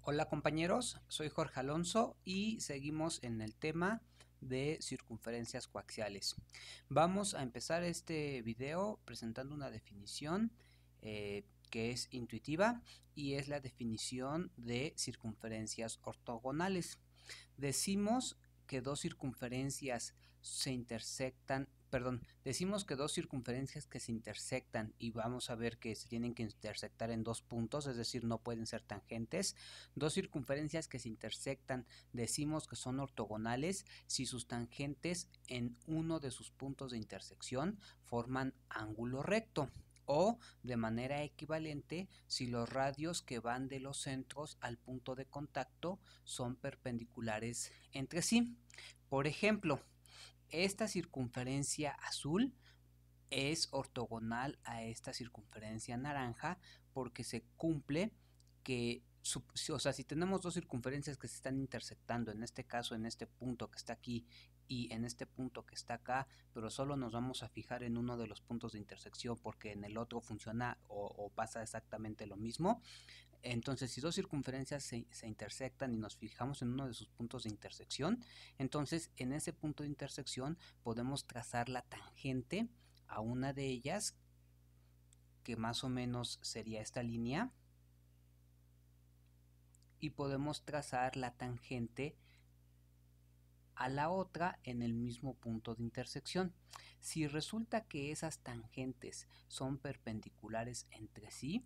Hola compañeros, soy Jorge Alonso y seguimos en el tema de circunferencias coaxiales. Vamos a empezar este video presentando una definición que es intuitiva y es la definición de circunferencias ortogonales. Decimos que dos circunferencias se intersectan, decimos que dos circunferencias que se intersectan y vamos a ver que se tienen que intersectar en dos puntos, es decir, no pueden ser tangentes. Dos circunferencias que se intersectan decimos que son ortogonales si sus tangentes en uno de sus puntos de intersección forman ángulo recto. O de manera equivalente si los radios que van de los centros al punto de contacto son perpendiculares entre sí. Por ejemplo, esta circunferencia azul es ortogonal a esta circunferencia naranja porque se cumple que, o sea, si tenemos dos circunferencias que se están intersectando, en este caso en este punto que está aquí y en este punto que está acá, pero solo nos vamos a fijar en uno de los puntos de intersección porque en el otro funciona o pasa exactamente lo mismo. Entonces, si dos circunferencias se intersectan y nos fijamos en uno de sus puntos de intersección, entonces en ese punto de intersección podemos trazar la tangente a una de ellas, que más o menos sería esta línea, y podemos trazar la tangente a la otra en el mismo punto de intersección. Si resulta que esas tangentes son perpendiculares entre sí,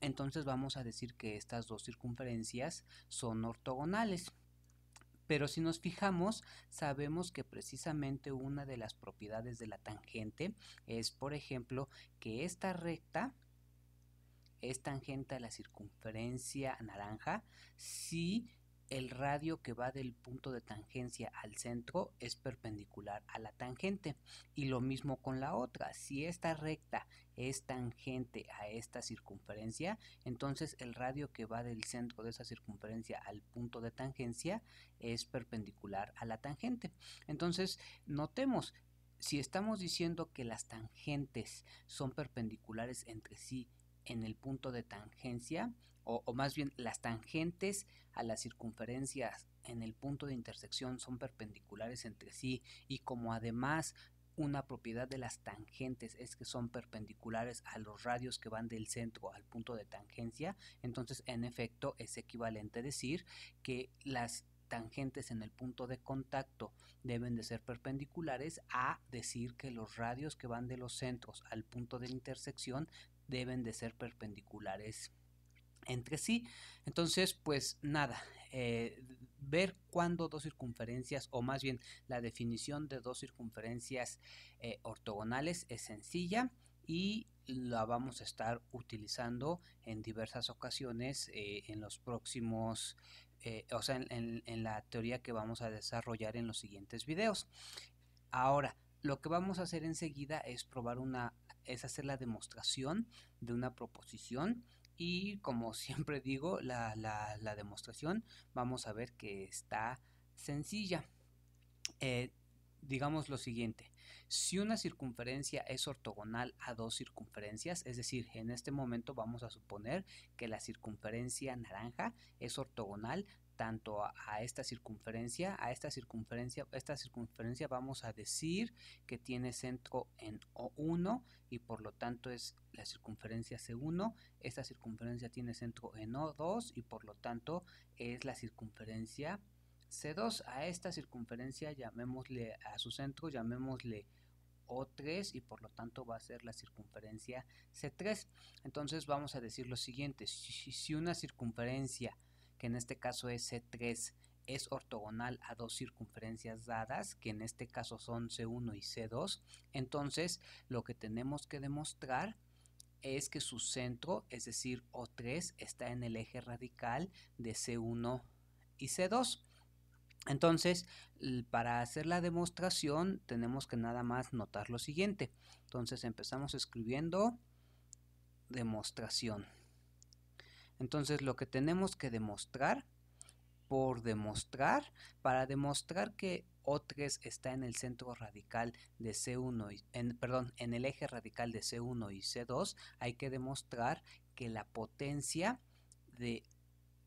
entonces vamos a decir que estas dos circunferencias son ortogonales. Pero si nos fijamos, sabemos que precisamente una de las propiedades de la tangente es, por ejemplo, que esta recta es tangente a la circunferencia naranja si el radio que va del punto de tangencia al centro es perpendicular a la tangente. Y lo mismo con la otra, si esta recta es tangente a esta circunferencia, entonces el radio que va del centro de esa circunferencia al punto de tangencia es perpendicular a la tangente. Entonces, notemos, si estamos diciendo que las tangentes son perpendiculares entre sí en el punto de tangencia, o más bien las tangentes a las circunferencias en el punto de intersección son perpendiculares entre sí, y como además una propiedad de las tangentes es que son perpendiculares a los radios que van del centro al punto de tangencia, entonces en efecto es equivalente decir que las tangentes en el punto de contacto deben de ser perpendiculares a decir que los radios que van de los centros al punto de intersección deben de ser perpendiculares entre sí. Entonces, pues nada, ver cuándo dos circunferencias, o más bien la definición de dos circunferencias ortogonales es sencilla y la vamos a estar utilizando en diversas ocasiones en los próximos, o sea, en la teoría que vamos a desarrollar en los siguientes videos. Ahora, lo que vamos a hacer enseguida es hacer la demostración de una proposición, y como siempre digo, la demostración vamos a ver que está sencilla. Eh, digamos lo siguiente: si una circunferencia es ortogonal a dos circunferencias, es decir, en este momento vamos a suponer que la circunferencia naranja es ortogonal tanto esta circunferencia vamos a decir que tiene centro en O1 y por lo tanto es la circunferencia C1, esta circunferencia tiene centro en O2 y por lo tanto es la circunferencia C2. A esta circunferencia llamémosle, a su centro llamémosle O3 y por lo tanto va a ser la circunferencia C3. Entonces vamos a decir lo siguiente: si una circunferencia, que en este caso es C3, es ortogonal a dos circunferencias dadas, que en este caso son C1 y C2, entonces lo que tenemos que demostrar es que su centro, es decir, O3, está en el eje radical de C1 y C2. Entonces, para hacer la demostración tenemos que nada más notar lo siguiente. Entonces empezamos escribiendo demostración. Entonces lo que tenemos que demostrar, para demostrar que O3 está en el centro radical de C1 en el eje radical de C1 y C2, hay que demostrar que la potencia de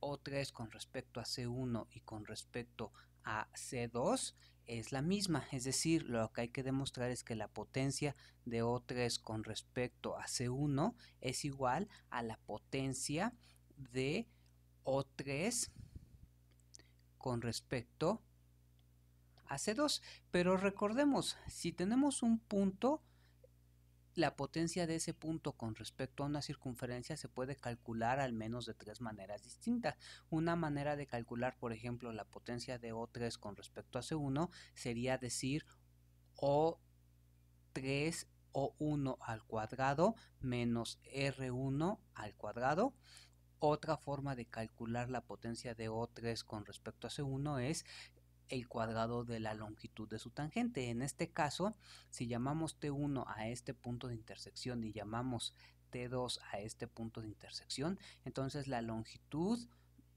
O3 con respecto a C1 y con respecto a C2 es la misma, es decir, lo que hay que demostrar es que la potencia de O3 con respecto a C1 es igual a la potencia de O3 con respecto a C2. Pero recordemos, si tenemos un punto, la potencia de ese punto con respecto a una circunferencia se puede calcular al menos de tres maneras distintas. Una manera de calcular, por ejemplo, la potencia de O3 con respecto a C1 sería decir O3 O1 al cuadrado menos R1 al cuadrado. Otra forma de calcular la potencia de O3 con respecto a C1 es el cuadrado de la longitud de su tangente. En este caso, si llamamos T1 a este punto de intersección y llamamos T2 a este punto de intersección, entonces la longitud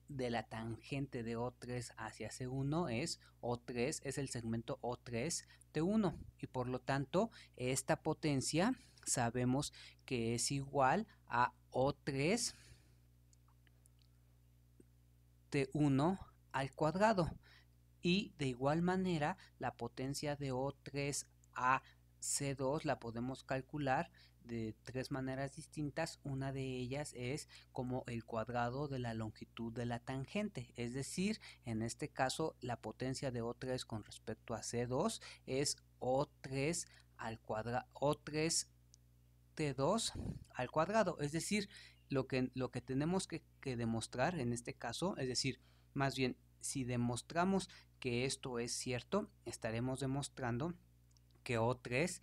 de la tangente de O3 hacia C1 es O3, es el segmento O3 T1, y por lo tanto esta potencia sabemos que es igual a O3 T1 al cuadrado. Y de igual manera la potencia de O3 a C2 la podemos calcular de tres maneras distintas. Una de ellas es como el cuadrado de la longitud de la tangente, es decir, en este caso la potencia de O3 con respecto a C2 es O3 al cuadrado, O3 T2 al cuadrado, es decir, lo que tenemos que demostrar en este caso, es decir, más bien, si demostramos que esto es cierto, estaremos demostrando que O3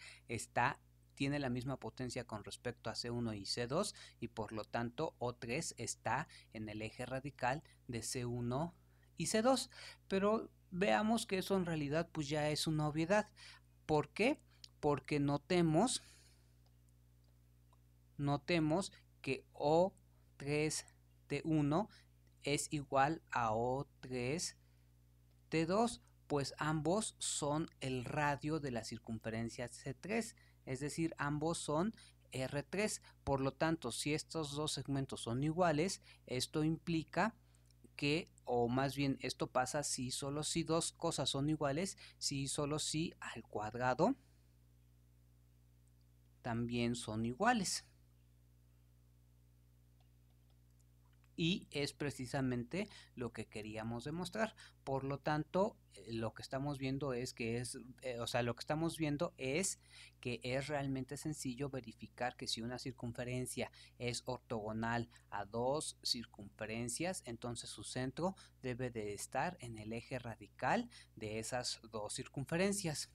tiene la misma potencia con respecto a C1 y C2 y por lo tanto O3 está en el eje radical de C1 y C2. Pero veamos que eso en realidad pues ya es una obviedad. ¿Por qué? Porque notemos que O3T1 es igual a O3T2, pues ambos son el radio de la circunferencia C3, es decir, ambos son R3. Por lo tanto, si estos dos segmentos son iguales, esto implica que, o más bien esto pasa si solo si dos cosas son iguales, si solo si al cuadrado también son iguales. Y es precisamente lo que queríamos demostrar. Por lo tanto, lo que estamos viendo es que es realmente sencillo verificar que si una circunferencia es ortogonal a dos circunferencias, entonces su centro debe de estar en el eje radical de esas dos circunferencias.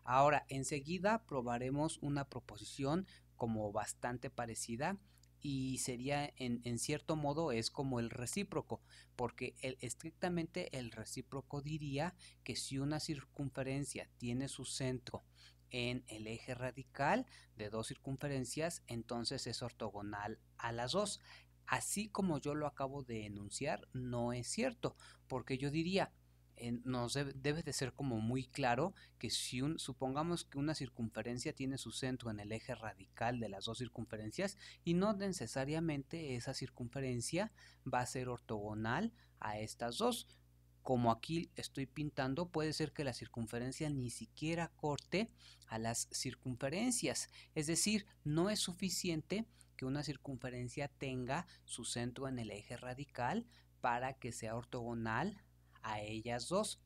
Ahora, enseguida probaremos una proposición como bastante parecida, y sería en cierto modo es como el recíproco, porque estrictamente el recíproco diría que si una circunferencia tiene su centro en el eje radical de dos circunferencias, entonces es ortogonal a las dos. Así como yo lo acabo de enunciar, no es cierto, porque yo diría, nos debe de ser como muy claro que si supongamos que una circunferencia tiene su centro en el eje radical de las dos circunferencias y no necesariamente esa circunferencia va a ser ortogonal a estas dos. Como aquí estoy pintando, puede ser que la circunferencia ni siquiera corte a las circunferencias, es decir, no es suficiente que una circunferencia tenga su centro en el eje radical para que sea ortogonal a ellas dos.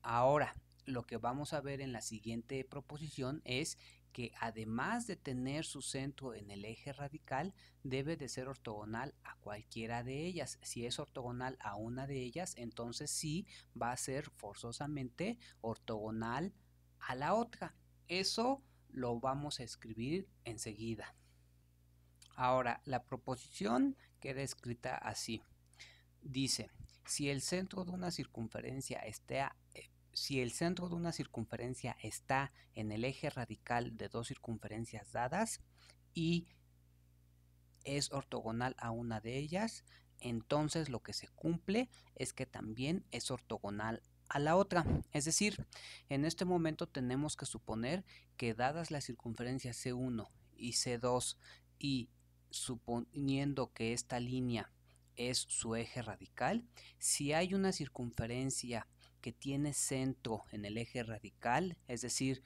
Ahora, lo que vamos a ver en la siguiente proposición es que además de tener su centro en el eje radical, debe de ser ortogonal a cualquiera de ellas. Si es ortogonal a una de ellas, entonces sí va a ser forzosamente ortogonal a la otra. Eso lo vamos a escribir enseguida. Ahora, la proposición queda escrita así. Dice, si el centro de una circunferencia está en el eje radical de dos circunferencias dadas y es ortogonal a una de ellas, entonces lo que se cumple es que también es ortogonal a la otra. Es decir, en este momento tenemos que suponer que dadas las circunferencias C1 y C2 y suponiendo que esta línea es su eje radical. Si hay una circunferencia que tiene centro en el eje radical, es decir,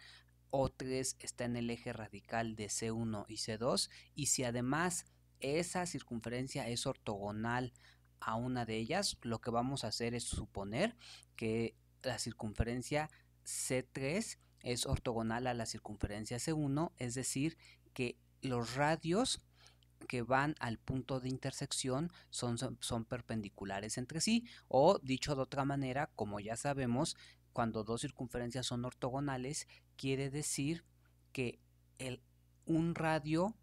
O3 está en el eje radical de C1 y C2, y si además esa circunferencia es ortogonal a una de ellas, lo que vamos a hacer es suponer que la circunferencia C3 es ortogonal a la circunferencia C1, es decir, que los radios que van al punto de intersección son perpendiculares entre sí, o dicho de otra manera, como ya sabemos, cuando dos circunferencias son ortogonales, quiere decir que un radio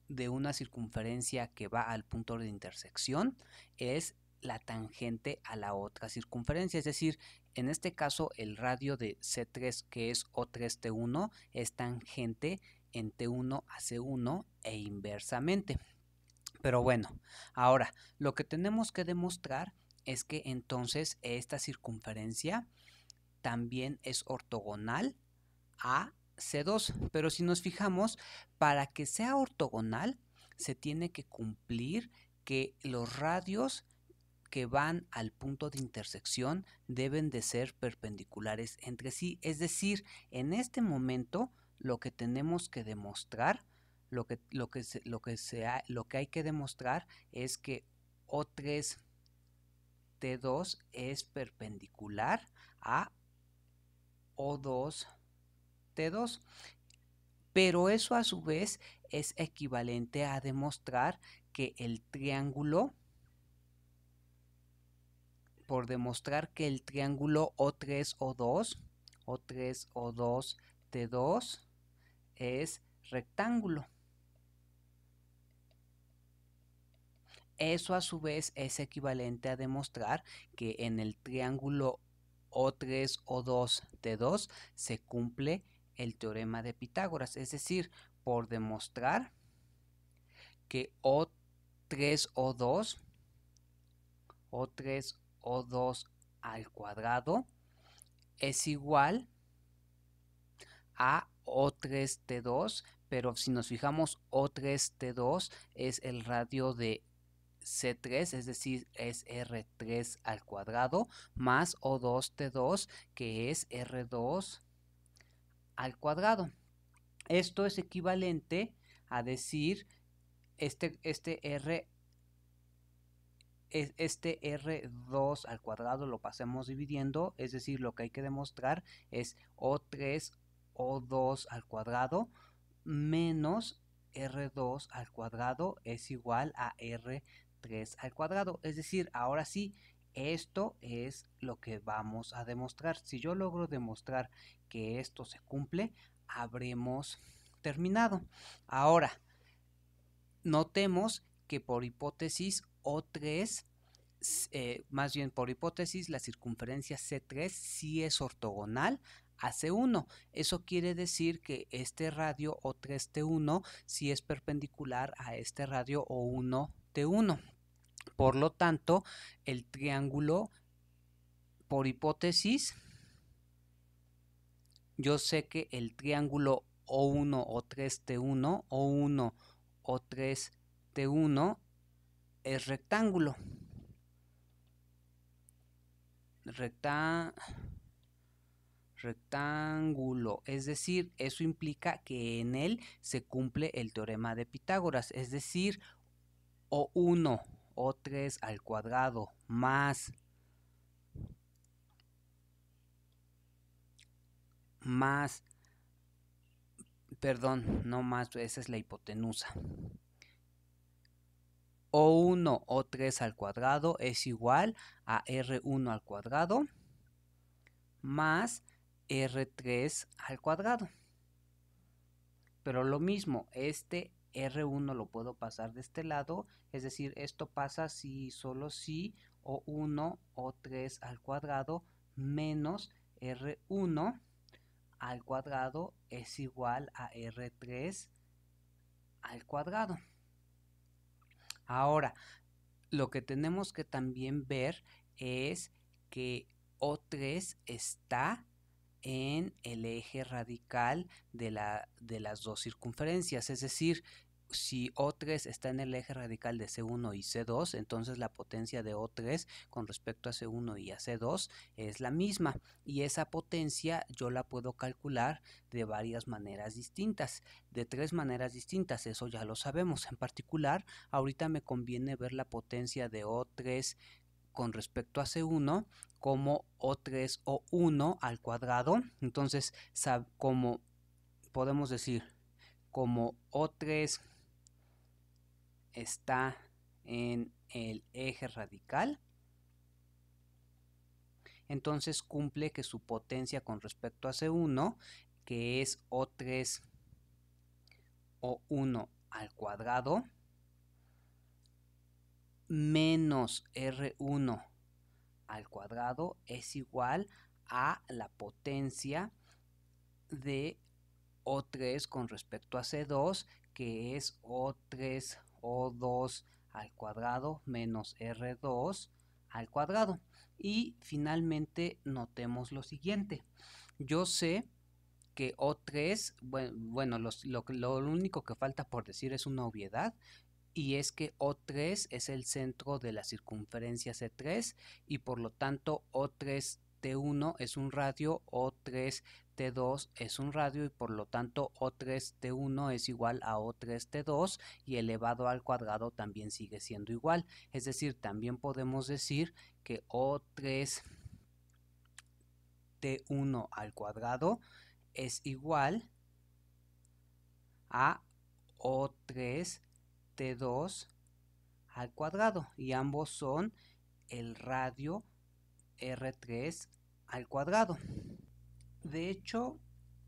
de una circunferencia que va al punto de intersección es la tangente a la otra circunferencia, es decir, en este caso el radio de C3, que es O3T1, es tangente en T1 a C1 e inversamente. Pero bueno, ahora lo que tenemos que demostrar es que entonces esta circunferencia también es ortogonal a C2, pero si nos fijamos, para que sea ortogonal se tiene que cumplir que los radios que van al punto de intersección deben de ser perpendiculares entre sí, es decir, en este momento lo que tenemos que demostrar, lo que hay que demostrar es que O3T2 es perpendicular a O2T2, pero eso a su vez es equivalente a demostrar que el triángulo, por demostrar que el triángulo O3O2T2 es rectángulo. Eso a su vez es equivalente a demostrar que en el triángulo O3O2T2 se cumple el teorema de Pitágoras, es decir, por demostrar que O3O2 al cuadrado es igual a O3T2, pero si nos fijamos, O3T2 es el radio de C3, es decir, es R3 al cuadrado, más O2T2, que es R2 al cuadrado. Esto es equivalente a decir este R2 al cuadrado lo pasemos dividiendo, es decir, lo que hay que demostrar es O3O2 al cuadrado menos R2 al cuadrado es igual a R3 al cuadrado. Es decir, ahora sí, esto es lo que vamos a demostrar. Si yo logro demostrar que esto se cumple, habremos terminado. Ahora, notemos que por hipótesis O3, más bien por hipótesis, la circunferencia C3 sí es ortogonal a C1. Eso quiere decir que este radio O3T1 sí es perpendicular a este radio O1T1. Por lo tanto, el triángulo, por hipótesis, yo sé que el triángulo O1 O3T1 O1 O3T1 es rectángulo. Rectángulo, es decir, eso implica que en él se cumple el teorema de Pitágoras, es decir, O1, O3 al cuadrado más perdón, no más, esa es la hipotenusa. O1, O3 al cuadrado es igual a R1 al cuadrado más R3 al cuadrado. Pero lo mismo, este R1 lo puedo pasar de este lado, es decir, esto pasa si solo si O1 O3 al cuadrado menos R1 al cuadrado es igual a R3 al cuadrado. Ahora, lo que tenemos que también ver es que O3 está en el eje radical de las dos circunferencias, es decir, si O3 está en el eje radical de C1 y C2, entonces la potencia de O3 con respecto a C1 y a C2 es la misma, y esa potencia yo la puedo calcular de varias maneras distintas, de 3 maneras distintas, eso ya lo sabemos. En particular, ahorita me conviene ver la potencia de O3 con respecto a C1 como O3 o 1 al cuadrado. Entonces, como podemos decir, como O3 está en el eje radical, entonces cumple que su potencia con respecto a C1, que es O3 o 1 al cuadrado, menos R1 al cuadrado, es igual a la potencia de O3 con respecto a C2, que es O3 O2 al cuadrado menos R2 al cuadrado. Y finalmente notemos lo siguiente. Yo sé que O3, bueno, lo único que falta por decir es una obviedad, y es que O3 es el centro de la circunferencia C3 y por lo tanto O3 T1 es un radio, O3 T2 es un radio y por lo tanto O3 T1 es igual a O3 T2 y elevado al cuadrado también sigue siendo igual. Es decir, también podemos decir que O3 T1 al cuadrado es igual a O3 T2 al cuadrado y ambos son el radio R3 al cuadrado. De hecho,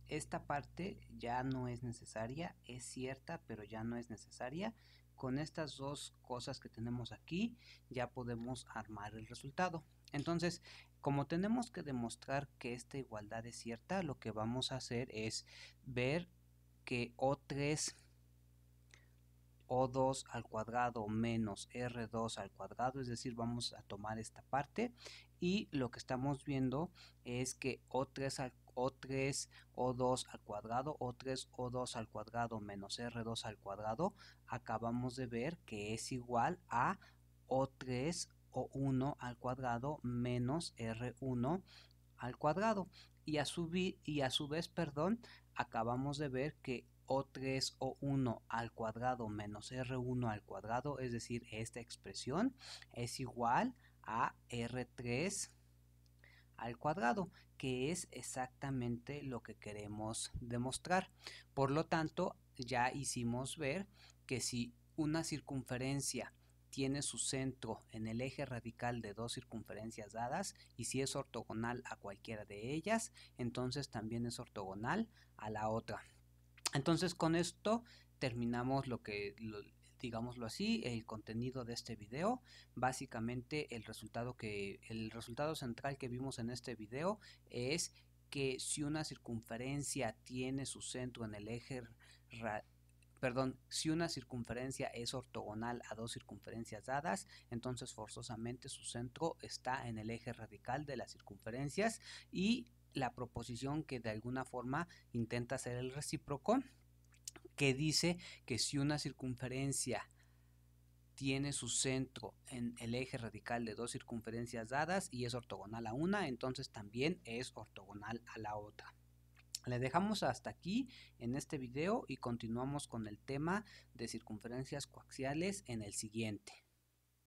esta parte ya no es necesaria, es cierta, pero ya no es necesaria. Con estas dos cosas que tenemos aquí, ya podemos armar el resultado. Entonces, como tenemos que demostrar que esta igualdad es cierta, lo que vamos a hacer es ver que O3 O2 al cuadrado menos R2 al cuadrado, es decir, vamos a tomar esta parte y lo que estamos viendo es que O3 O2 al cuadrado, O3 O2 al cuadrado menos R2 al cuadrado, acabamos de ver que es igual a O3 O1 al cuadrado menos R1 al cuadrado y a su vez, acabamos de ver que O3 O1 al cuadrado menos R1 al cuadrado, es decir, esta expresión es igual a R3 al cuadrado, que es exactamente lo que queremos demostrar. Por lo tanto, ya hicimos ver que si una circunferencia tiene su centro en el eje radical de dos circunferencias dadas y si es ortogonal a cualquiera de ellas, entonces también es ortogonal a la otra. Entonces con esto terminamos digámoslo así, el contenido de este video. Básicamente el resultado central que vimos en este video es que si una circunferencia tiene su centro en el eje si una circunferencia es ortogonal a dos circunferencias dadas, entonces forzosamente su centro está en el eje radical de las circunferencias, y la proposición que de alguna forma intenta hacer el recíproco, que dice que si una circunferencia tiene su centro en el eje radical de dos circunferencias dadas y es ortogonal a una, entonces también es ortogonal a la otra. Le dejamos hasta aquí en este video y continuamos con el tema de circunferencias coaxiales en el siguiente.